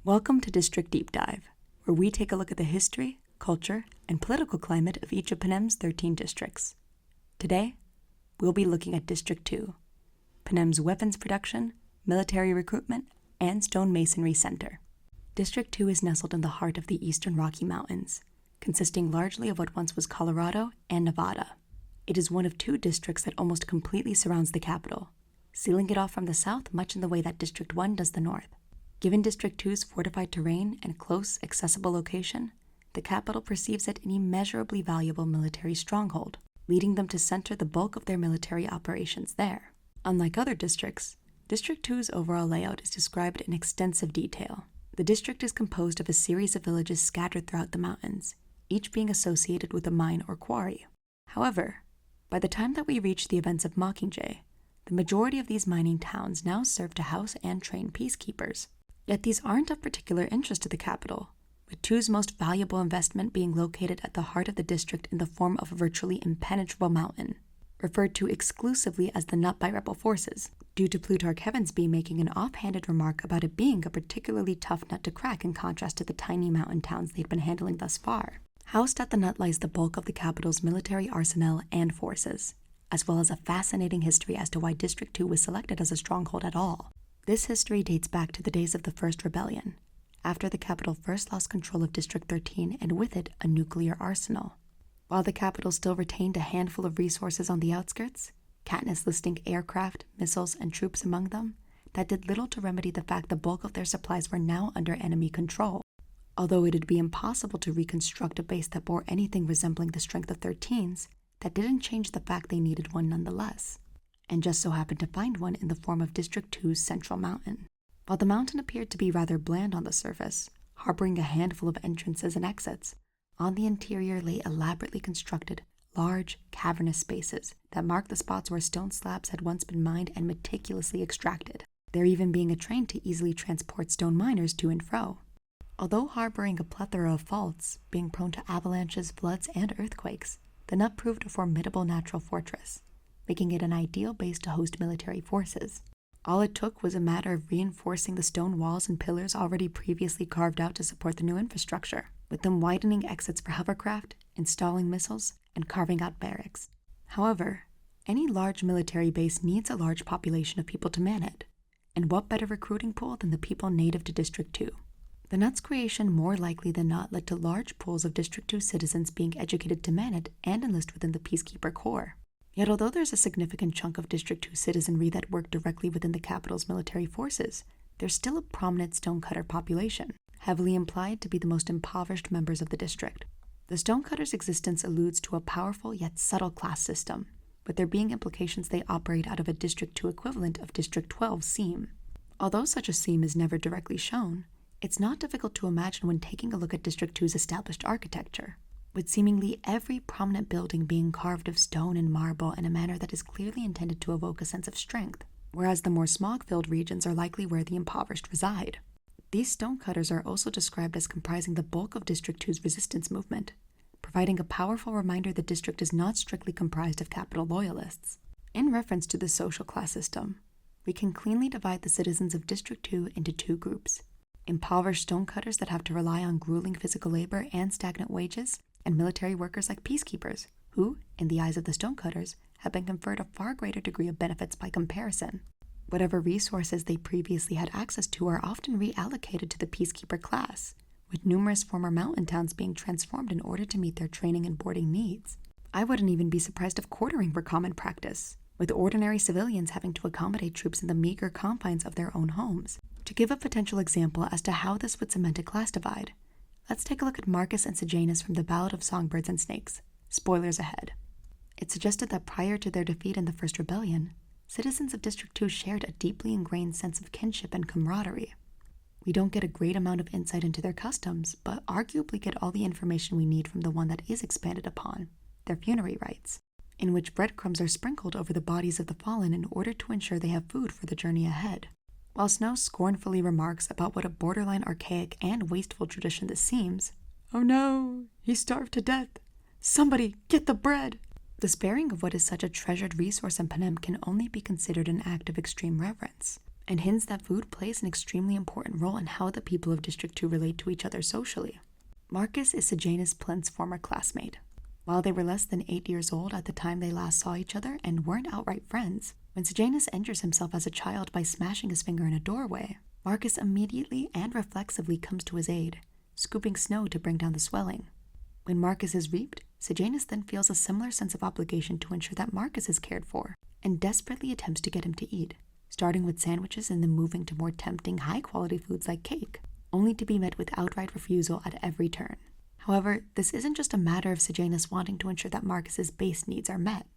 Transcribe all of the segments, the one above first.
Welcome to District Deep Dive, where we take a look at the history, culture, and political climate of each of Panem's 13 districts. Today, we'll be looking at District 2, Panem's weapons production, military recruitment, and stonemasonry center. District 2 is nestled in the heart of the eastern Rocky Mountains, consisting largely of what once was Colorado and Nevada. It is one of two districts that almost completely surrounds the capital, sealing it off from the south much in the way that District 1 does the north. Given District 2's fortified terrain and close, accessible location, the capital perceives it an immeasurably valuable military stronghold, leading them to center the bulk of their military operations there. Unlike other districts, District 2's overall layout is described in extensive detail. The district is composed of a series of villages scattered throughout the mountains, each being associated with a mine or quarry. However, by the time that we reach the events of Mockingjay, the majority of these mining towns now serve to house and train peacekeepers. Yet these aren't of particular interest to the capital, with 2's most valuable investment being located at the heart of the district in the form of a virtually impenetrable mountain, referred to exclusively as the Nut by rebel forces, due to Plutarch Heavensbee making an offhanded remark about it being a particularly tough nut to crack in contrast to the tiny mountain towns they'd been handling thus far. Housed at the Nut lies the bulk of the capital's military arsenal and forces, as well as a fascinating history as to why District 2 was selected as a stronghold at all. This history dates back to the days of the First Rebellion, after the capital first lost control of District 13 and with it a nuclear arsenal. While the capital still retained a handful of resources on the outskirts, Katniss listing aircraft, missiles, and troops among them, that did little to remedy the fact the bulk of their supplies were now under enemy control. Although it'd be impossible to reconstruct a base that bore anything resembling the strength of 13's, that didn't change the fact they needed one nonetheless, and just so happened to find one in the form of District 2's Central Mountain. While the mountain appeared to be rather bland on the surface, harboring a handful of entrances and exits, on the interior lay elaborately constructed, large, cavernous spaces that marked the spots where stone slabs had once been mined and meticulously extracted, there even being a train to easily transport stone miners to and fro. Although harboring a plethora of faults, being prone to avalanches, floods, and earthquakes, the Nut proved a formidable natural fortress, making it an ideal base to host military forces. All it took was a matter of reinforcing the stone walls and pillars already previously carved out to support the new infrastructure, with them widening exits for hovercraft, installing missiles, and carving out barracks. However, any large military base needs a large population of people to man it, and what better recruiting pool than the people native to District 2? The Nut's creation more likely than not led to large pools of District 2 citizens being educated to man it and enlist within the Peacekeeper Corps. Yet although there's a significant chunk of District 2 citizenry that work directly within the capital's military forces, there's still a prominent stonecutter population, heavily implied to be the most impoverished members of the district. The stonecutters' existence alludes to a powerful yet subtle class system, with there being implications they operate out of a District 2 equivalent of District 12's seam. Although such a seam is never directly shown, it's not difficult to imagine when taking a look at District 2's established architecture, with seemingly every prominent building being carved of stone and marble in a manner that is clearly intended to evoke a sense of strength, whereas the more smog-filled regions are likely where the impoverished reside. These stonecutters are also described as comprising the bulk of District 2's resistance movement, providing a powerful reminder the district is not strictly comprised of capital loyalists. In reference to the social class system, we can cleanly divide the citizens of District 2 into two groups: impoverished stonecutters that have to rely on grueling physical labor and stagnant wages, and military workers like peacekeepers, who, in the eyes of the stonecutters, have been conferred a far greater degree of benefits by comparison. Whatever resources they previously had access to are often reallocated to the peacekeeper class, with numerous former mountain towns being transformed in order to meet their training and boarding needs. I wouldn't even be surprised if quartering were common practice, with ordinary civilians having to accommodate troops in the meager confines of their own homes. To give a potential example as to how this would cement a class divide, let's take a look at Marcus and Sejanus from the Ballad of Songbirds and Snakes. Spoilers ahead. It's suggested that prior to their defeat in the First Rebellion, citizens of District 2 shared a deeply ingrained sense of kinship and camaraderie. We don't get a great amount of insight into their customs, but arguably get all the information we need from the one that is expanded upon, their funerary rites, in which breadcrumbs are sprinkled over the bodies of the fallen in order to ensure they have food for the journey ahead. While Snow scornfully remarks about what a borderline archaic and wasteful tradition this seems, "Oh no, he starved to death. Somebody get the bread!" The sparing of what is such a treasured resource in Panem can only be considered an act of extreme reverence, and hints that food plays an extremely important role in how the people of District 2 relate to each other socially. Marcus is Sejanus Plint's former classmate. While they were less than 8 years old at the time they last saw each other and weren't outright friends, when Sejanus injures himself as a child by smashing his finger in a doorway, Marcus immediately and reflexively comes to his aid, scooping snow to bring down the swelling. When Marcus is reaped, Sejanus then feels a similar sense of obligation to ensure that Marcus is cared for, and desperately attempts to get him to eat, starting with sandwiches and then moving to more tempting, high-quality foods like cake, only to be met with outright refusal at every turn. However, this isn't just a matter of Sejanus wanting to ensure that Marcus's base needs are met.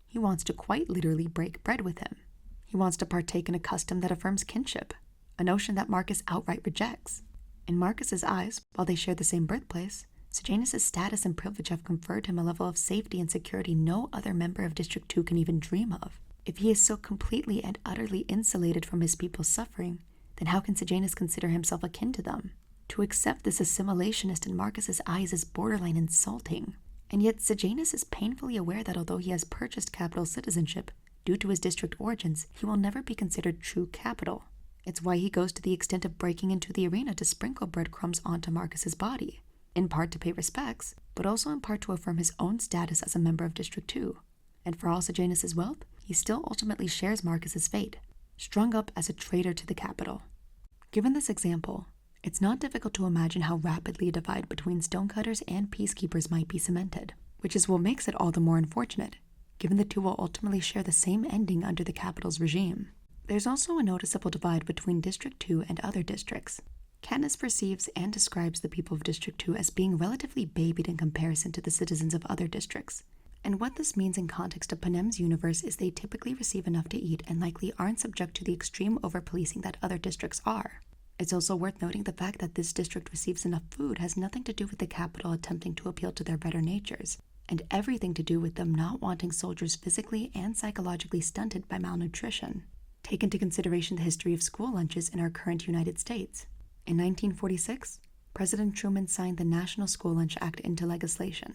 He wants to quite literally break bread with him. He wants to partake in a custom that affirms kinship, a notion that Marcus outright rejects. In Marcus's eyes, while they share the same birthplace, Sejanus' status and privilege have conferred him a level of safety and security no other member of District 2 can even dream of. If he is so completely and utterly insulated from his people's suffering, then how can Sejanus consider himself akin to them? To accept this assimilationist in Marcus's eyes is borderline insulting. And yet Sejanus is painfully aware that although he has purchased capital citizenship, due to his district origins, he will never be considered true capital. It's why he goes to the extent of breaking into the arena to sprinkle breadcrumbs onto Marcus's body, in part to pay respects, but also in part to affirm his own status as a member of District 2. And for all Sejanus' wealth, he still ultimately shares Marcus's fate, strung up as a traitor to the capital. Given this example, it's not difficult to imagine how rapidly a divide between stonecutters and peacekeepers might be cemented, which is what makes it all the more unfortunate, given the two will ultimately share the same ending under the capital's regime. There's also a noticeable divide between District 2 and other districts. Katniss perceives and describes the people of District 2 as being relatively babied in comparison to the citizens of other districts. And what this means in context of Panem's universe is they typically receive enough to eat and likely aren't subject to the extreme over-policing that other districts are. It's also worth noting the fact that this district receives enough food has nothing to do with the capital attempting to appeal to their better natures, and everything to do with them not wanting soldiers physically and psychologically stunted by malnutrition. Take into consideration the history of school lunches in our current United States. In 1946, President Truman signed the National School Lunch Act into legislation,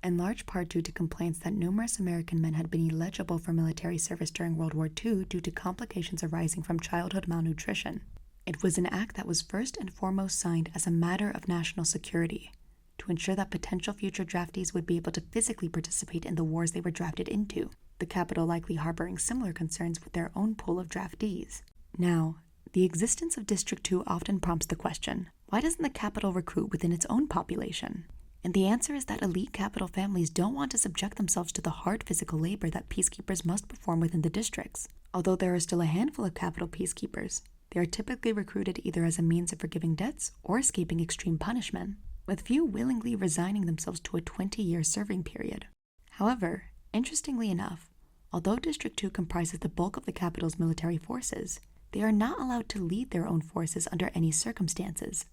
in large part due to complaints that numerous American men had been eligible for military service during World War II due to complications arising from childhood malnutrition. It was an act that was first and foremost signed as a matter of national security, to ensure that potential future draftees would be able to physically participate in the wars they were drafted into, the capital likely harboring similar concerns with their own pool of draftees. Now, the existence of District 2 often prompts the question, why doesn't the capital recruit within its own population? And the answer is that elite capital families don't want to subject themselves to the hard physical labor that peacekeepers must perform within the districts. Although there are still a handful of capital peacekeepers, they are typically recruited either as a means of forgiving debts or escaping extreme punishment, with few willingly resigning themselves to a 20-year serving period. However, interestingly enough, although District 2 comprises the bulk of the capital's military forces, they are not allowed to lead their own forces under any circumstances.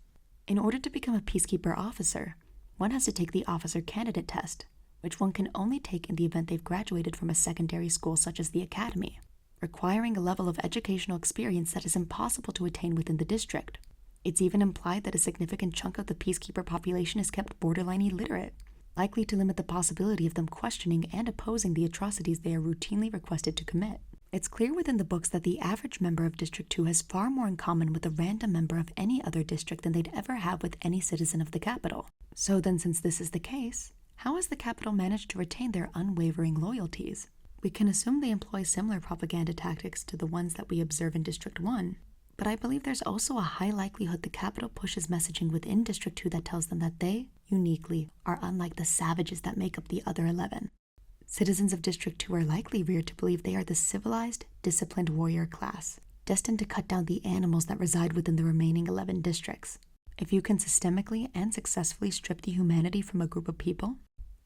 In order to become a peacekeeper officer, one has to take the officer candidate test, which one can only take in the event they've graduated from a secondary school such as the academy, requiring a level of educational experience that is impossible to attain within the district. It's even implied that a significant chunk of the peacekeeper population is kept borderline illiterate, likely to limit the possibility of them questioning and opposing the atrocities they are routinely requested to commit. It's clear within the books that the average member of District 2 has far more in common with a random member of any other district than they'd ever have with any citizen of the capital. So then, since this is the case, how has the capital managed to retain their unwavering loyalties? We can assume they employ similar propaganda tactics to the ones that we observe in District 1, but I believe there's also a high likelihood the capital pushes messaging within District 2 that tells them that they, uniquely, are unlike the savages that make up the other 11. Citizens of District 2 are likely reared to believe they are the civilized, disciplined warrior class, destined to cut down the animals that reside within the remaining 11 districts. If you can systemically and successfully strip the humanity from a group of people,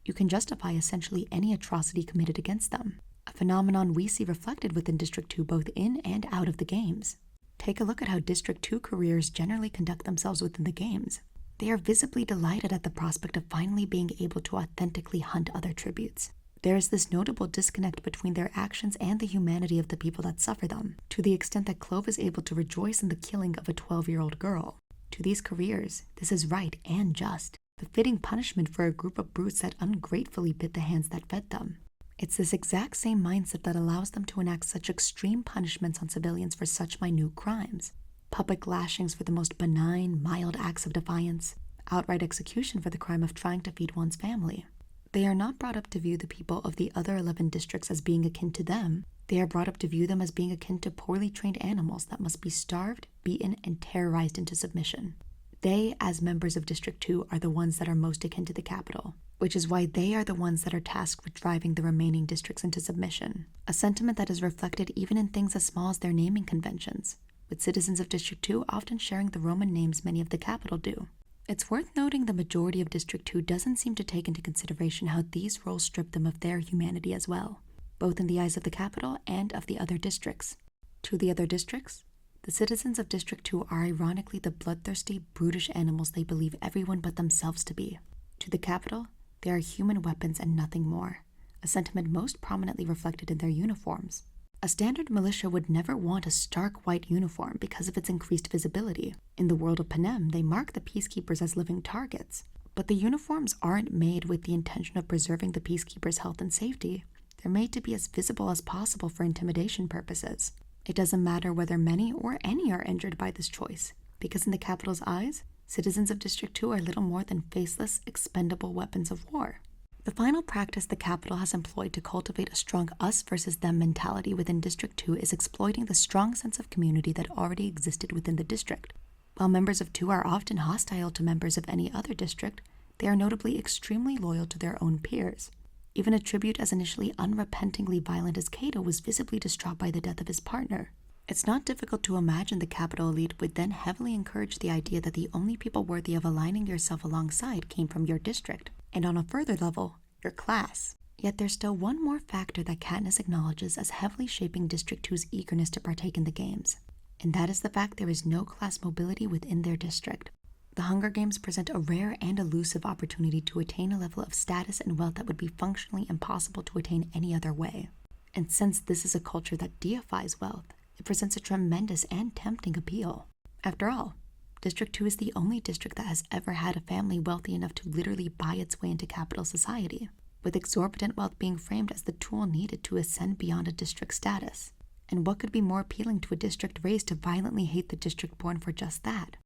you can justify essentially any atrocity committed against them, a phenomenon we see reflected within District 2 both in and out of the games. Take a look at how District 2 careers generally conduct themselves within the games. They are visibly delighted at the prospect of finally being able to authentically hunt other tributes. There is this notable disconnect between their actions and the humanity of the people that suffer them, to the extent that Clove is able to rejoice in the killing of a 12-year-old girl. To these careers, this is right and just, the fitting punishment for a group of brutes that ungratefully bit the hands that fed them. It's this exact same mindset that allows them to enact such extreme punishments on civilians for such minute crimes. Public lashings for the most benign, mild acts of defiance, outright execution for the crime of trying to feed one's family. They are not brought up to view the people of the other 11 districts as being akin to them. They are brought up to view them as being akin to poorly trained animals that must be starved, beaten, and terrorized into submission. They, as members of District 2, are the ones that are most akin to the capital, which is why they are the ones that are tasked with driving the remaining districts into submission, a sentiment that is reflected even in things as small as their naming conventions, with citizens of District 2 often sharing the Roman names many of the capital do. It's worth noting the majority of District 2 doesn't seem to take into consideration how these roles strip them of their humanity as well, both in the eyes of the capital and of the other districts. To the other districts, the citizens of District 2 are ironically the bloodthirsty, brutish animals they believe everyone but themselves to be. To the capital, they are human weapons and nothing more, a sentiment most prominently reflected in their uniforms. A standard militia would never want a stark white uniform because of its increased visibility. In the world of Panem, they mark the peacekeepers as living targets. But the uniforms aren't made with the intention of preserving the peacekeepers' health and safety. They're made to be as visible as possible for intimidation purposes. It doesn't matter whether many or any are injured by this choice, because in the capital's eyes, citizens of District 2 are little more than faceless, expendable weapons of war. The final practice the capital has employed to cultivate a strong us versus them mentality within District 2 is exploiting the strong sense of community that already existed within the district. While members of 2 are often hostile to members of any other district, they are notably extremely loyal to their own peers. Even a tribute as initially unrepentingly violent as Cato was visibly distraught by the death of his partner. It's not difficult to imagine the capital elite would then heavily encourage the idea that the only people worthy of aligning yourself alongside came from your district, and on a further level, your class. Yet there's still one more factor that Katniss acknowledges as heavily shaping District 2's eagerness to partake in the games, and that is the fact there is no class mobility within their district. The Hunger Games present a rare and elusive opportunity to attain a level of status and wealth that would be functionally impossible to attain any other way. And since this is a culture that deifies wealth, it presents a tremendous and tempting appeal. After all, District 2 is the only district that has ever had a family wealthy enough to literally buy its way into capital society, with exorbitant wealth being framed as the tool needed to ascend beyond a district status. And what could be more appealing to a district raised to violently hate the district born for just that?